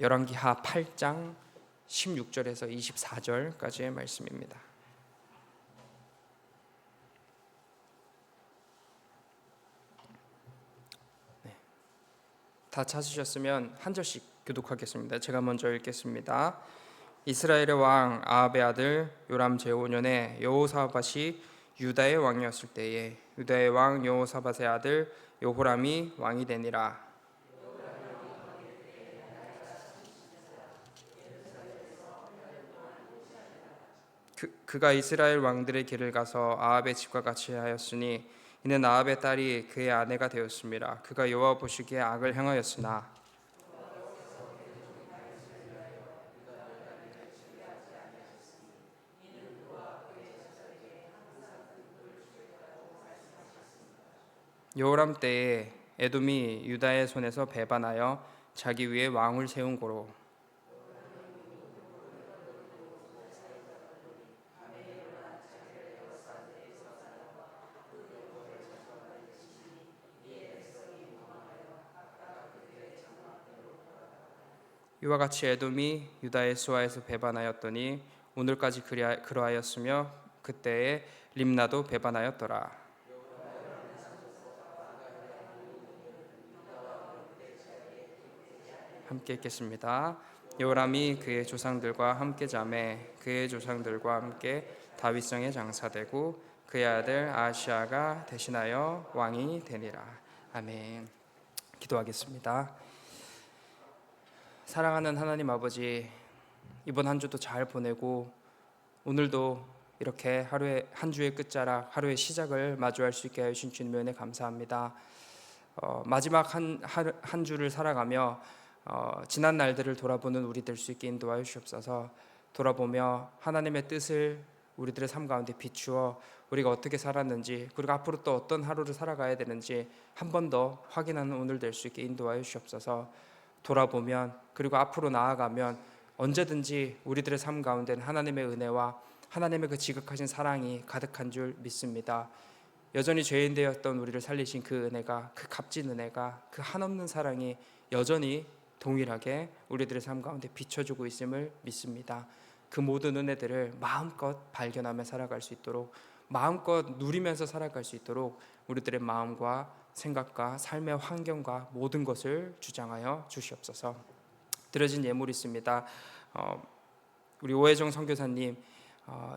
열왕기하 8장 16절에서 24절까지의 말씀입니다. 다 찾으셨으면 한 절씩 교독하겠습니다. 제가 먼저 읽겠습니다. 이스라엘의 왕 아합의 아들 요람 제5년에 여호사밧이 유다의 왕이었을 때에 유다의 왕 여호사밧의 아들 여호람이 왕이 되니라. 그가 이스라엘 왕들의 길을 가서 아합의 집과 같이 하였으니 이는 아합의 딸이 그의 아내가 되었습니다. 그가 여호와 보시기에 악을 행하였으나 여호람 때에 에돔이 유다의 손에서 배반하여 자기 위에 왕을 세운 고로 이와 같이 에돔이 유다의 수하에서 배반하였더니 오늘까지 그러하였으며 그때에 림나도 배반하였더라. 함께 읽겠습니다. 여호람이 그의 조상들과 함께 자매 그의 조상들과 함께 다윗성에 장사되고 그의 아들 아하시아가 대신하여 왕이 되니라. 아멘. 기도하겠습니다. 사랑하는 하나님 아버지, 이번 한 주도 잘 보내고 오늘도 이렇게 한 주의 끝자락, 하루의 시작을 마주할 수 있게 해주신 주님의 은혜 감사합니다. 마지막 한 주를 살아가며 지난 날들을 돌아보는 우리 될 수 있게 인도하여 주옵소서. 돌아보며 하나님의 뜻을 우리들의 삶 가운데 비추어 우리가 어떻게 살았는지, 그리고 앞으로 또 어떤 하루를 살아가야 되는지 한 번 더 확인하는 오늘 될 수 있게 인도하여 주옵소서. 돌아보면, 그리고 앞으로 나아가면 언제든지 우리들의 삶 가운데는 하나님의 은혜와 하나님의 그 지극하신 사랑이 가득한 줄 믿습니다. 여전히 죄인 되었던 우리를 살리신 그 은혜가, 그 값진 은혜가, 그 한없는 사랑이 여전히 동일하게 우리들의 삶 가운데 비춰주고 있음을 믿습니다. 그 모든 은혜들을 마음껏 발견하며 살아갈 수 있도록, 마음껏 누리면서 살아갈 수 있도록 우리들의 마음과 생각과 삶의 환경과 모든 것을 주장하여 주시옵소서. 드려진 예물이 있습니다. 우리 오혜정 선교사님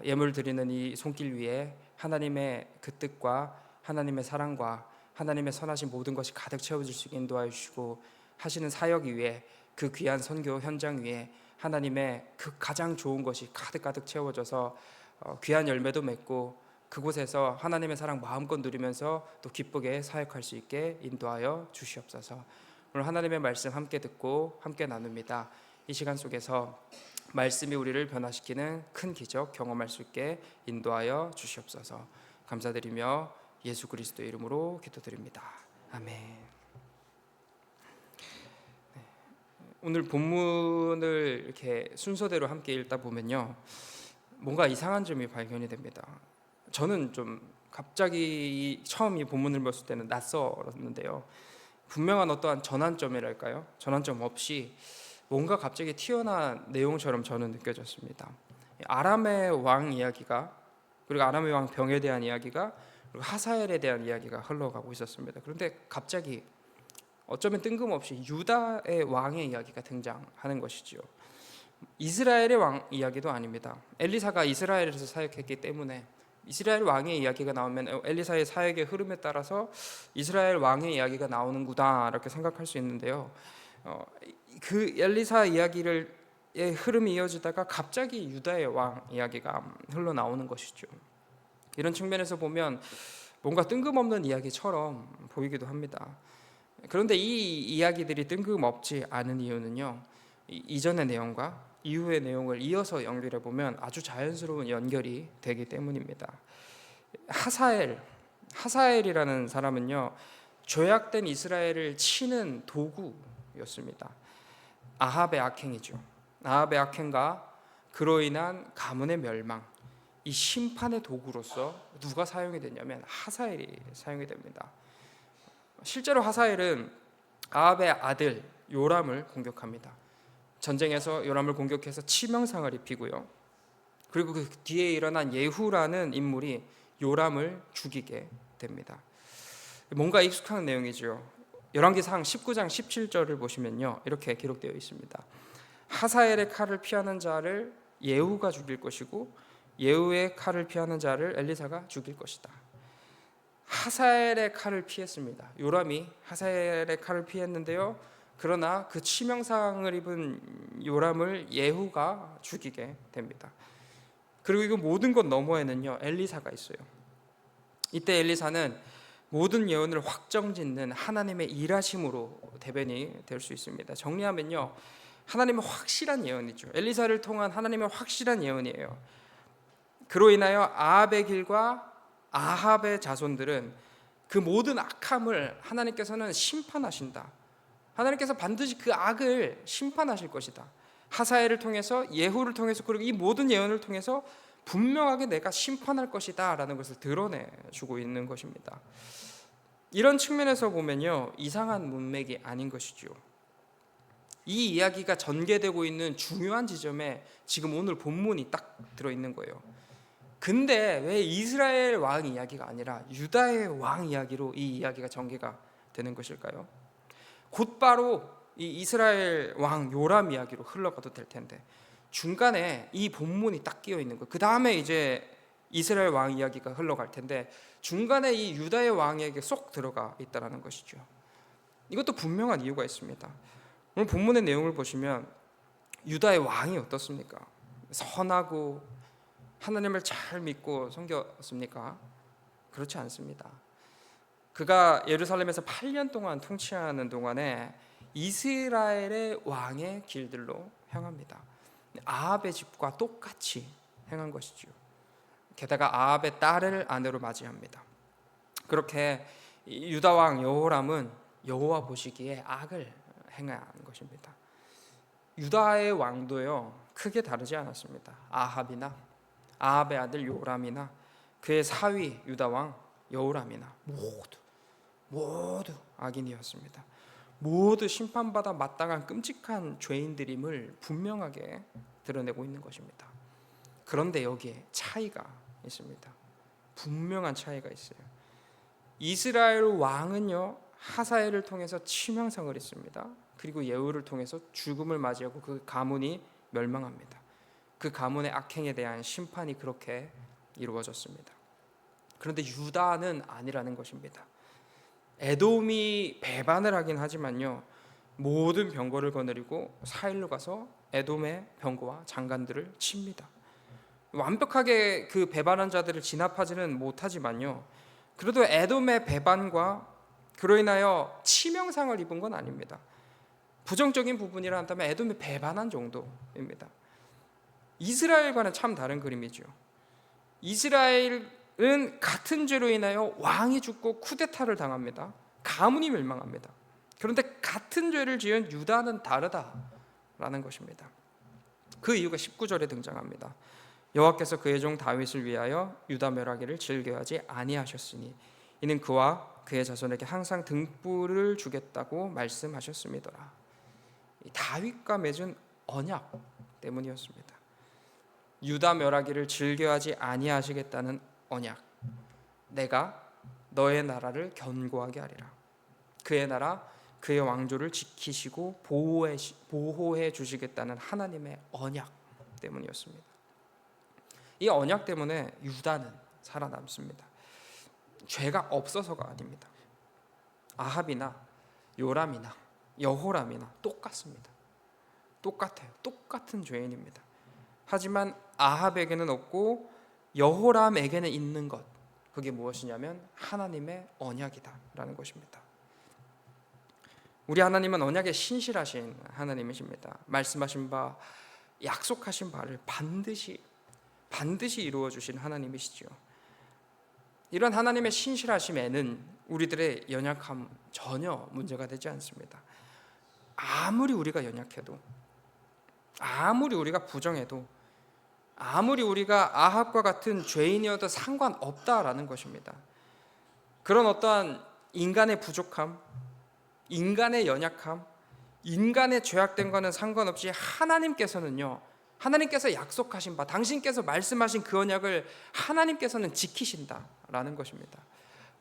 예물 드리는 이 손길 위에 하나님의 그 뜻과 하나님의 사랑과 하나님의 선하신 모든 것이 가득 채워질 수 있게 인도하여 주시고, 하시는 사역 위에, 그 귀한 선교 현장 위에 하나님의 그 가장 좋은 것이 가득 채워져서 귀한 열매도 맺고 그곳에서 하나님의 사랑 마음껏 누리면서 또 기쁘게 사역할 수 있게 인도하여 주시옵소서. 오늘 하나님의 말씀 함께 듣고 함께 나눕니다. 이 시간 속에서 말씀이 우리를 변화시키는 큰 기적 경험할 수 있게 인도하여 주시옵소서. 감사드리며 예수 그리스도의 이름으로 기도드립니다. 아멘. 오늘 본문을 이렇게 순서대로 함께 읽다 보면요, 뭔가 이상한 점이 발견이 됩니다. 저는 좀 갑자기 처음 이 본문을 봤을 때는 낯설었는데요, 분명한 어떠한 전환점이랄까요? 전환점 없이 뭔가 갑자기 튀어나온 내용처럼 저는 느껴졌습니다. 아람의 왕 이야기가, 그리고 아람의 왕 병에 대한 이야기가, 그리고 하사엘에 대한 이야기가 흘러가고 있었습니다. 그런데 갑자기 어쩌면 뜬금없이 유다의 왕의 이야기가 등장하는 것이지요. 이스라엘의 왕 이야기도 아닙니다. 엘리사가 이스라엘에서 사역했기 때문에 이스라엘 왕의 이야기가 나오면 엘리사의 사역의 흐름에 따라서 이스라엘 왕의 이야기가 나오는구나 이렇게 생각할 수 있는데요, 그 엘리사 이야기의 흐름이 이어지다가 갑자기 유다의 왕 이야기가 흘러나오는 것이죠. 이런 측면에서 보면 뭔가 뜬금없는 이야기처럼 보이기도 합니다. 그런데 이 이야기들이 뜬금없지 않은 이유는요, 이전의 내용과 이후의 내용을 이어서 연결해 보면 아주 자연스러운 연결이 되기 때문입니다. 하사엘이라는 사람은요, 죄악된 이스라엘을 치는 도구였습니다. 아합의 악행이죠. 아합의 악행과 그로 인한 가문의 멸망, 이 심판의 도구로서 누가 사용이 되냐면 하사엘이 사용이 됩니다. 실제로 하사엘은 아합의 아들 요람을 공격합니다. 전쟁에서 요람을 공격해서 치명상을 입히고요. 그리고 그 뒤에 일어난 예후라는 인물이 요람을 죽이게 됩니다. 뭔가 익숙한 내용이죠. 열왕기상 19장 17절을 보시면요, 이렇게 기록되어 있습니다. 하사엘의 칼을 피하는 자를 예후가 죽일 것이고 예후의 칼을 피하는 자를 엘리사가 죽일 것이다. 하사엘의 칼을 피했습니다. 요람이 하사엘의 칼을 피했는데요, 그러나 그 치명상을 입은 요람을 예후가 죽이게 됩니다. 그리고 이 모든 것 너머에는요, 엘리사가 있어요. 이때 엘리사는 모든 예언을 확정짓는 하나님의 일하심으로 대변이 될 수 있습니다. 정리하면요, 하나님의 확실한 예언이죠. 엘리사를 통한 하나님의 확실한 예언이에요. 그로 인하여 아합의 길과 아합의 자손들은 그 모든 악함을 하나님께서는 심판하신다. 하나님께서 반드시 그 악을 심판하실 것이다. 하사엘을 통해서, 예후를 통해서, 그리고 이 모든 예언을 통해서 분명하게 내가 심판할 것이다 라는 것을 드러내주고 있는 것입니다. 이런 측면에서 보면요, 이상한 문맥이 아닌 것이죠. 이 이야기가 전개되고 있는 중요한 지점에 지금 오늘 본문이 딱 들어있는 거예요. 근데 왜 이스라엘 왕 이야기가 아니라 유다의 왕 이야기로 이 이야기가 전개가 되는 것일까요? 곧바로 이 이스라엘 왕 요람 이야기로 흘러가도 될 텐데 중간에 이 본문이 딱 끼어 있는 거예요. 그 다음에 이제 이스라엘 왕 이야기가 흘러갈 텐데 중간에 이 유다의 왕에게 쏙 들어가 있다는 것이죠. 이것도 분명한 이유가 있습니다. 오늘 본문의 내용을 보시면 유다의 왕이 어떻습니까? 선하고 하나님을 잘 믿고 섬겼습니까? 그렇지 않습니다. 그가 예루살렘에서 8년 동안 통치하는 동안에 이스라엘의 왕의 길들로 향합니다. 아합의 집과 똑같이 행한 것이죠. 게다가 아합의 딸을 아내로 맞이합니다. 그렇게 유다 왕 여호람은 여호와 보시기에 악을 행한 것입니다. 유다의 왕도요, 크게 다르지 않았습니다. 아합의 아들 요람이나 그의 사위 유다 왕 여호람이나 모두 악인이었습니다. 모두 심판받아 마땅한 끔찍한 죄인들임을 분명하게 드러내고 있는 것입니다. 그런데 여기에 차이가 있습니다. 분명한 차이가 있어요. 이스라엘 왕은요, 하사엘을 통해서 치명상을 입습니다. 그리고 예후를 통해서 죽음을 맞이하고 그 가문이 멸망합니다. 그 가문의 악행에 대한 심판이 그렇게 이루어졌습니다. 그런데 유다는 아니라는 것입니다. 에돔이 배반을 하긴 하지만요, 모든 병거를 거느리고 사일로 가서 에돔의 병거와 장관들을 칩니다. 완벽하게 그 배반한 자들을 진압하지는 못하지만요, 그래도 에돔의 배반과 그로 인하여 치명상을 입은 건 아닙니다. 부정적인 부분이라 한다면 에돔이 배반한 정도입니다. 이스라엘과는 참 다른 그림이죠. 이스라엘은 같은 죄로 인하여 왕이 죽고 쿠데타를 당합니다. 가문이 멸망합니다. 그런데 같은 죄를 지은 유다는 다르다라는 것입니다. 그 이유가 19절에 등장합니다. 여호와께서 그의 종 다윗을 위하여 유다 멸하기를 즐겨하지 아니하셨으니 이는 그와 그의 자손에게 항상 등불을 주겠다고 말씀하셨음이더라. 다윗과 맺은 언약 때문이었습니다. 유다 멸하기를 즐겨하지 아니하시겠다는 언약. 내가 너의 나라를 견고하게 하리라. 그의 나라, 그의 왕조를 지키시고 보호해 주시겠다는 하나님의 언약 때문이었습니다. 이 언약 때문에 유다는 살아남습니다. 죄가 없어서가 아닙니다. 아합이나 요람이나 여호람이나 똑같습니다. 똑같아요. 똑같은 죄인입니다. 하지만 아합에게는 없고 여호람에게는 있는 것, 그게 무엇이냐면 하나님의 언약이다라는 것입니다. 우리 하나님은 언약에 신실하신 하나님이십니다. 말씀하신 바, 약속하신 바를 반드시 이루어 주신 하나님이시죠. 이런 하나님의 신실하심에는 우리들의 연약함 전혀 문제가 되지 않습니다. 아무리 우리가 연약해도, 아무리 우리가 부정해도, 아무리 우리가 아합과 같은 죄인이어도 상관없다라는 것입니다. 그런 어떠한 인간의 부족함, 인간의 연약함, 인간의 죄악된 것은 상관없이 하나님께서는요, 하나님께서 약속하신 바, 당신께서 말씀하신 그 언약을 하나님께서는 지키신다라는 것입니다.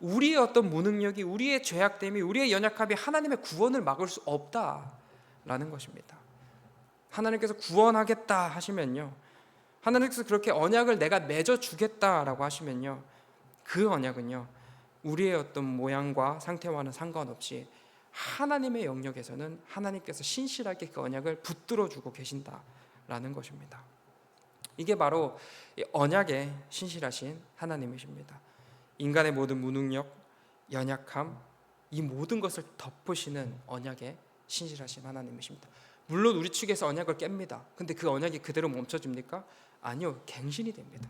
우리의 어떤 무능력이, 우리의 죄악됨이, 우리의 연약함이 하나님의 구원을 막을 수 없다라는 것입니다. 하나님께서 구원하겠다 하시면요, 하나님께서 그렇게 언약을 내가 맺어주겠다라고 하시면요, 그 언약은요, 우리의 어떤 모양과 상태와는 상관없이 하나님의 영역에서는 하나님께서 신실하게 그 언약을 붙들어주고 계신다라는 것입니다. 이게 바로 언약의 신실하신 하나님이십니다. 인간의 모든 무능력, 연약함, 이 모든 것을 덮으시는 언약의 신실하신 하나님이십니다. 물론 우리 측에서 언약을 깹니다. 근데 그 언약이 그대로 멈춰집니까? 아니요, 갱신이 됩니다.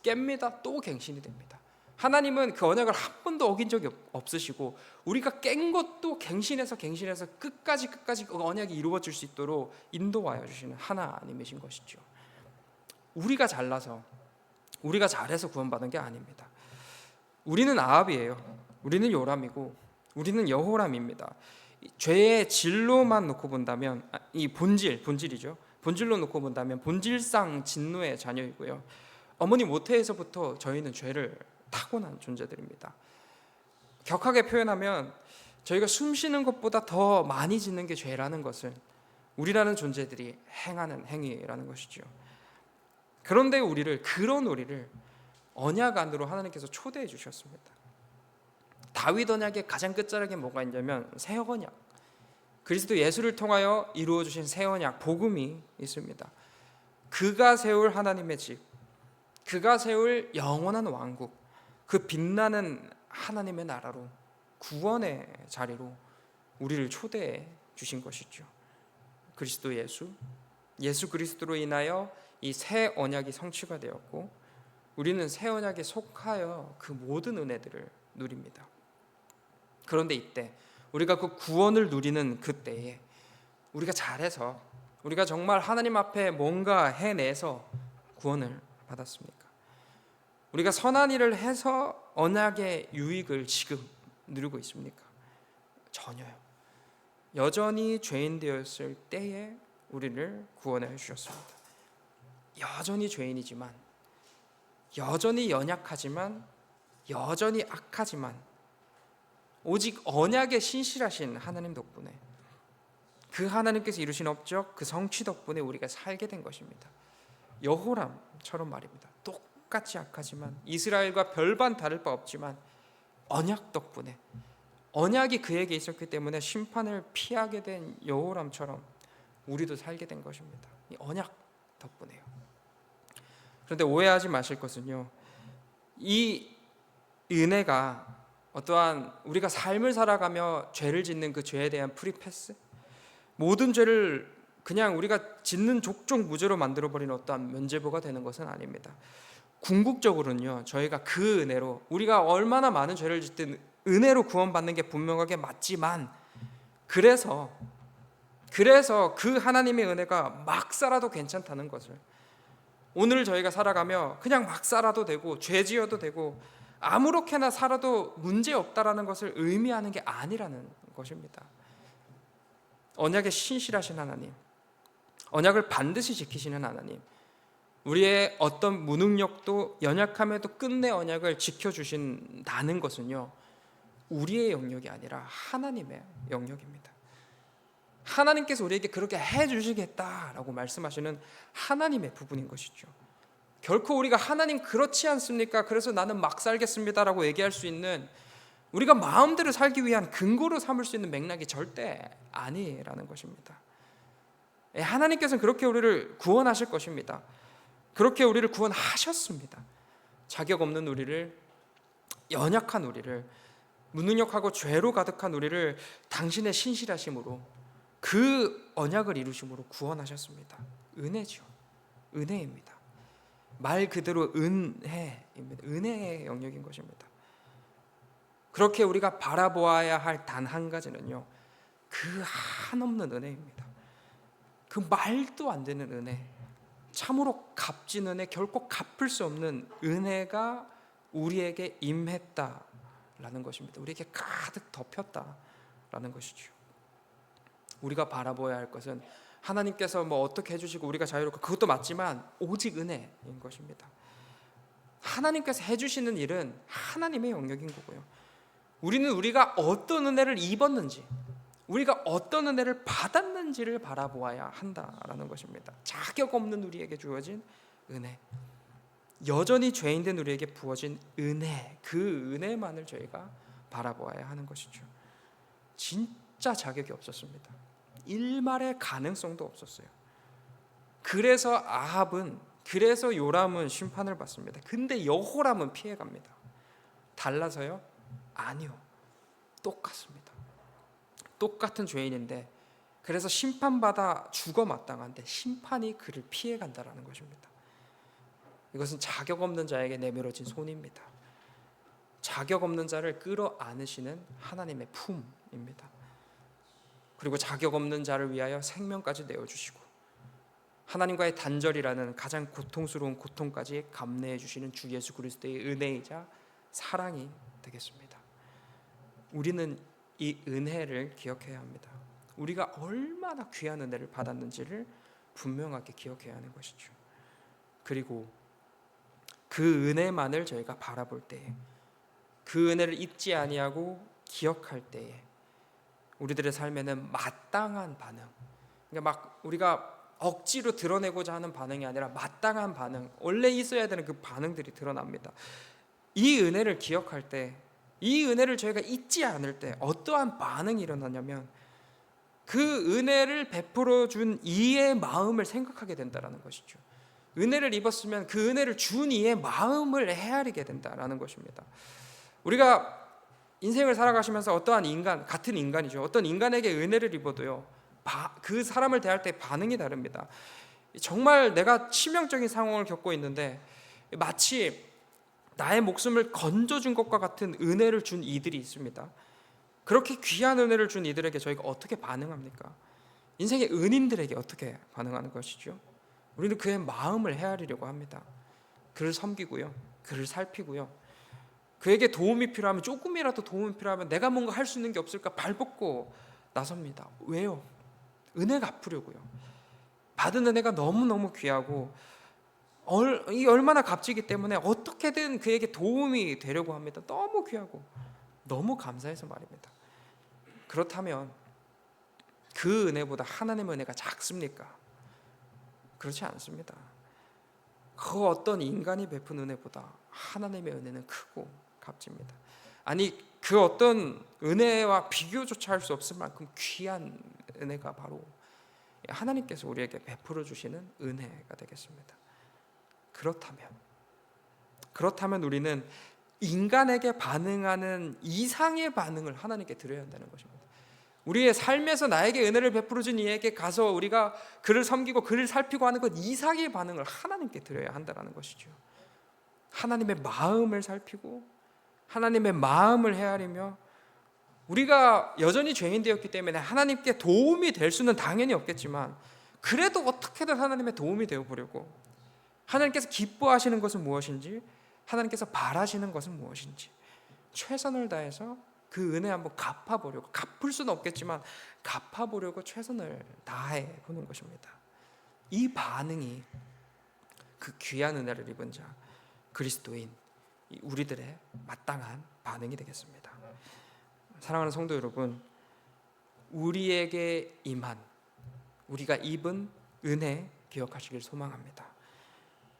깹니다. 또 갱신이 됩니다. 하나님은 그 언약을 한 번도 어긴 적이 없으시고, 우리가 깬 것도 갱신해서 끝까지 그 언약이 이루어질 수 있도록 인도하여 주시는 하나님이신 것이죠. 우리가 잘나서, 우리가 잘해서 구원받은 게 아닙니다. 우리는 아합이에요. 우리는 요람이고 우리는 여호람입니다. 죄의 질로만 놓고 본다면, 이 본질이죠. 본질로 놓고 본다면 본질상 진노의 자녀이고요, 어머니 모태에서부터 저희는 죄를 타고난 존재들입니다. 격하게 표현하면 저희가 숨 쉬는 것보다 더 많이 짓는 게 죄라는 것을 우리라는 존재들이 행하는 행위라는 것이죠. 그런데 그런 우리를 언약 안으로 하나님께서 초대해 주셨습니다. 다윗 언약의 가장 끝자락에 뭐가 있냐면 새 언약, 그리스도 예수를 통하여 이루어 주신 새 언약, 복음이 있습니다. 그가 세울 하나님의 집, 그가 세울 영원한 왕국, 그 빛나는 하나님의 나라로, 구원의 자리로 우리를 초대해 주신 것이죠. 그리스도 예수 그리스도로 인하여 이 새 언약이 성취가 되었고, 우리는 새 언약에 속하여 그 모든 은혜들을 누립니다. 그런데 이때 우리가 그 구원을 누리는 그때에 우리가 잘해서, 우리가 정말 하나님 앞에 뭔가 해내서 구원을 받았습니까? 우리가 선한 일을 해서 언약의 유익을 지금 누리고 있습니까? 전혀요. 여전히 죄인 되었을 때에 우리를 구원해 주셨습니다. 여전히 죄인이지만, 여전히 연약하지만, 여전히 악하지만, 오직 언약의 신실하신 하나님 덕분에, 그 하나님께서 이루신 업적, 그 성취 덕분에 우리가 살게 된 것입니다. 여호람처럼 말입니다. 똑같이 악하지만, 이스라엘과 별반 다를 바 없지만, 언약 덕분에, 언약이 그에게 있었기 때문에 심판을 피하게 된 여호람처럼 우리도 살게 된 것입니다. 이 언약 덕분에요. 그런데 오해하지 마실 것은요, 이 은혜가 어떠한 우리가 삶을 살아가며 죄를 짓는 그 죄에 대한 프리패스, 모든 죄를 그냥 우리가 짓는 족족 무죄로 만들어버리는 어떠한 면죄부가 되는 것은 아닙니다. 궁극적으로는요, 저희가 그 은혜로, 우리가 얼마나 많은 죄를 짓든 은혜로 구원받는 게 분명하게 맞지만, 그래서 그 하나님의 은혜가 막 살아도 괜찮다는 것을, 오늘 저희가 살아가며 그냥 막 살아도 되고 죄 지어도 되고 아무렇게나 살아도 문제없다라는 것을 의미하는 게 아니라는 것입니다. 언약에 신실하신 하나님, 언약을 반드시 지키시는 하나님, 우리의 어떤 무능력도 연약함에도 끝내 언약을 지켜주신다는 것은요, 우리의 영역이 아니라 하나님의 영역입니다. 하나님께서 우리에게 그렇게 해주시겠다라고 말씀하시는 하나님의 부분인 것이죠. 결코 우리가 하나님 그렇지 않습니까? 그래서 나는 막 살겠습니다라고 얘기할 수 있는, 우리가 마음대로 살기 위한 근거로 삼을 수 있는 맥락이 절대 아니라는 것입니다. 하나님께서는 그렇게 우리를 구원하실 것입니다. 그렇게 우리를 구원하셨습니다. 자격 없는 우리를, 연약한 우리를, 무능력하고 죄로 가득한 우리를 당신의 신실하심으로, 그 언약을 이루심으로 구원하셨습니다. 은혜죠. 은혜입니다. 말 그대로 은혜입니다. 은혜의 영역인 것입니다. 그렇게 우리가 바라보아야 할 단 한 가지는요, 그 한없는 은혜입니다. 그 말도 안 되는 은혜, 참으로 값진 은혜, 결코 갚을 수 없는 은혜가 우리에게 임했다라는 것입니다. 우리에게 가득 덮였다라는 것이죠. 우리가 바라보아야 할 것은 하나님께서 뭐 어떻게 해주시고 우리가 자유롭고 그것도 맞지만 오직 은혜인 것입니다. 하나님께서 해주시는 일은 하나님의 영역인 거고요. 우리는 우리가 어떤 은혜를 입었는지, 우리가 어떤 은혜를 받았는지를 바라보아야 한다라는 것입니다. 자격 없는 우리에게 주어진 은혜, 여전히 죄인된 우리에게 부어진 은혜, 그 은혜만을 저희가 바라보아야 하는 것이죠. 진짜 자격이 없었습니다. 일말의 가능성도 없었어요. 그래서 아합은, 그래서 요람은 심판을 받습니다. 근데 여호람은 피해갑니다. 달라서요? 아니요, 똑같습니다. 똑같은 죄인인데 그래서 심판받아 죽어 마땅한데 심판이 그를 피해간다라는 것입니다. 이것은 자격 없는 자에게 내밀어진 손입니다. 자격 없는 자를 끌어안으시는 하나님의 품입니다. 그리고 자격 없는 자를 위하여 생명까지 내어주시고 하나님과의 단절이라는 가장 고통스러운 고통까지 감내해 주시는 주 예수 그리스도의 은혜이자 사랑이 되겠습니다. 우리는 이 은혜를 기억해야 합니다. 우리가 얼마나 귀한 은혜를 받았는지를 분명하게 기억해야 하는 것이죠. 그리고 그 은혜만을 저희가 바라볼 때에, 그 은혜를 잊지 아니하고 기억할 때에 우리들의 삶에는 마땅한 반응, 그러니까 막 우리가 억지로 드러내고자 하는 반응이 아니라 마땅한 반응, 원래 있어야 되는 그 반응들이 드러납니다. 이 은혜를 기억할 때, 이 은혜를 저희가 잊지 않을 때 어떠한 반응이 일어나냐면 그 은혜를 베풀어 준 이의 마음을 생각하게 된다는 것이죠. 은혜를 입었으면 그 은혜를 준 이의 마음을 헤아리게 된다는 것입니다. 우리가 인생을 살아가시면서 어떠한 인간, 같은 인간이죠. 어떤 인간에게 은혜를 입어도요, 그 사람을 대할 때 반응이 다릅니다. 정말 내가 치명적인 상황을 겪고 있는데 마치 나의 목숨을 건져준 것과 같은 은혜를 준 이들이 있습니다. 그렇게 귀한 은혜를 준 이들에게 저희가 어떻게 반응합니까? 인생의 은인들에게 어떻게 반응하는 것이죠? 우리는 그의 마음을 헤아리려고 합니다. 그를 섬기고요, 그를 살피고요, 그에게 도움이 필요하면, 조금이라도 도움이 필요하면 내가 뭔가 할 수 있는 게 없을까 발벗고 나섭니다. 왜요? 은혜 갚으려고요. 받은 은혜가 너무너무 귀하고 이 얼마나 값지기 때문에 어떻게든 그에게 도움이 되려고 합니다. 너무 귀하고 너무 감사해서 말입니다. 그렇다면 그 은혜보다 하나님의 은혜가 작습니까? 그렇지 않습니다. 그 어떤 인간이 베푼 은혜보다 하나님의 은혜는 크고 값집니다. 아니, 그 어떤 은혜와 비교조차 할 수 없을 만큼 귀한 은혜가 바로 하나님께서 우리에게 베풀어 주시는 은혜가 되겠습니다. 그렇다면 우리는 인간에게 반응하는 이상의 반응을 하나님께 드려야 한다는 것입니다. 우리의 삶에서 나에게 은혜를 베풀어 준 이에게 가서 우리가 그를 섬기고 그를 살피고 하는 것 이상의 반응을 하나님께 드려야 한다는 것이죠. 하나님의 마음을 살피고 하나님의 마음을 헤아리며, 우리가 여전히 죄인 되었기 때문에 하나님께 도움이 될 수는 당연히 없겠지만 그래도 어떻게든 하나님의 도움이 되어보려고, 하나님께서 기뻐하시는 것은 무엇인지, 하나님께서 바라시는 것은 무엇인지 최선을 다해서 그 은혜 한번 갚아보려고, 갚을 수는 없겠지만 갚아보려고 최선을 다해 보는 것입니다. 이 반응이 그 귀한 은혜를 입은 자 그리스도인 우리들의 마땅한 반응이 되겠습니다. 사랑하는 성도 여러분, 우리에게 임한, 우리가 입은 은혜 기억하시길 소망합니다.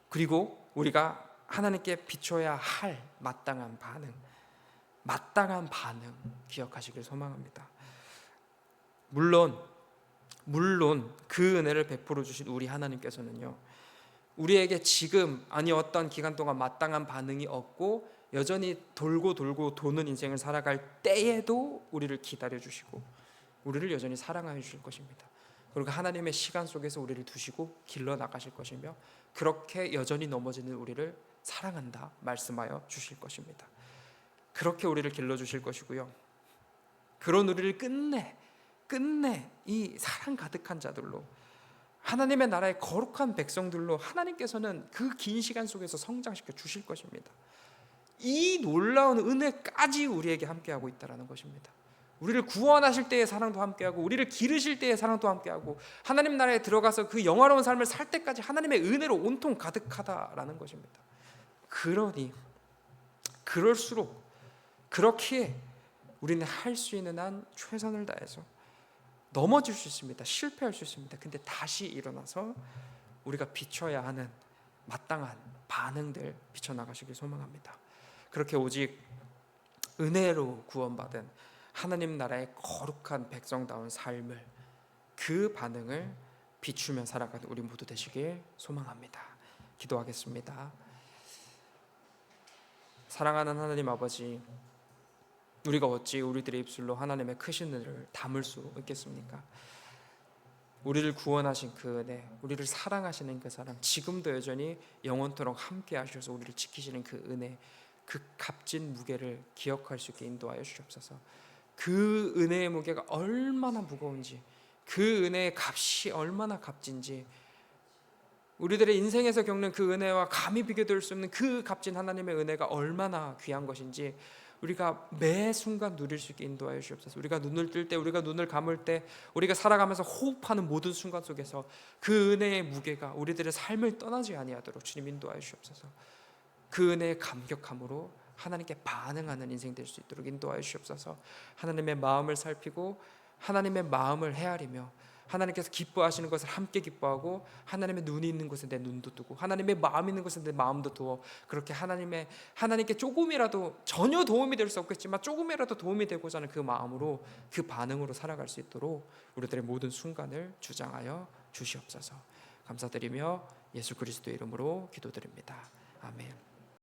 그리고 우리가 하나님께 비춰야 할 마땅한 반응 기억하시길 소망합니다. 물론 그 은혜를 베풀어 주신 우리 하나님께서는요, 우리에게 지금 아니 어떤 기간 동안 마땅한 반응이 없고 여전히 돌고 도는 인생을 살아갈 때에도 우리를 기다려 주시고 우리를 여전히 사랑하여 주실 것입니다. 그리고 하나님의 시간 속에서 우리를 두시고 길러 나가실 것이며 그렇게 여전히 넘어지는 우리를 사랑한다 말씀하여 주실 것입니다. 그렇게 우리를 길러 주실 것이고요, 그런 우리를 끝내 이 사랑 가득한 자들로, 하나님의 나라의 거룩한 백성들로 하나님께서는 그 긴 시간 속에서 성장시켜 주실 것입니다. 이 놀라운 은혜까지 우리에게 함께하고 있다는 것입니다. 우리를 구원하실 때의 사랑도 함께하고 우리를 기르실 때의 사랑도 함께하고 하나님 나라에 들어가서 그 영화로운 삶을 살 때까지 하나님의 은혜로 온통 가득하다라는 것입니다. 그러니 그럴수록 그렇기에 우리는 할 수 있는 한 최선을 다해서 넘어질 수 있습니다. 실패할 수 있습니다. 근데 다시 일어나서 우리가 비춰야 하는 마땅한 반응들 비춰나가시길 소망합니다. 그렇게 오직 은혜로 구원받은 하나님 나라의 거룩한 백성다운 삶을, 그 반응을 비추며 살아가는 우리 모두 되시길 소망합니다. 기도하겠습니다. 사랑하는 하나님 아버지, 우리가 어찌 우리들의 입술로 하나님의 크신 은혜를 담을 수 있겠습니까? 우리를 구원하신 그 은혜, 우리를 사랑하시는 그 사랑, 지금도 여전히 영원토록 함께 하셔서 우리를 지키시는 그 은혜, 그 값진 무게를 기억할 수 있게 인도하여 주옵소서. 그 은혜의 무게가 얼마나 무거운지, 그 은혜의 값이 얼마나 값진지, 우리들의 인생에서 겪는 그 은혜와 감히 비교될 수 없는 그 값진 하나님의 은혜가 얼마나 귀한 것인지 우리가 매 순간 누릴 수 있게 인도하여 주옵소서. 우리가 눈을 뜰 때, 우리가 눈을 감을 때, 우리가 살아가면서 호흡하는 모든 순간 속에서 그 은혜의 무게가 우리들의 삶을 떠나지 아니하도록 주님 인도하여 주옵소서. 그 은혜의 감격함으로 하나님께 반응하는 인생 될 수 있도록 인도하여 주옵소서. 하나님의 마음을 살피고 하나님의 마음을 헤아리며 하나님께서 기뻐하시는 것을 함께 기뻐하고 하나님의 눈이 있는 곳에 내 눈도 두고 하나님의 마음이 있는 곳에 내 마음도 두어 그렇게 하나님께 조금이라도, 전혀 도움이 될 수 없겠지만 조금이라도 도움이 되고자 하는 그 마음으로, 그 반응으로 살아갈 수 있도록 우리들의 모든 순간을 주장하여 주시옵소서. 감사드리며 예수 그리스도의 이름으로 기도드립니다. 아멘.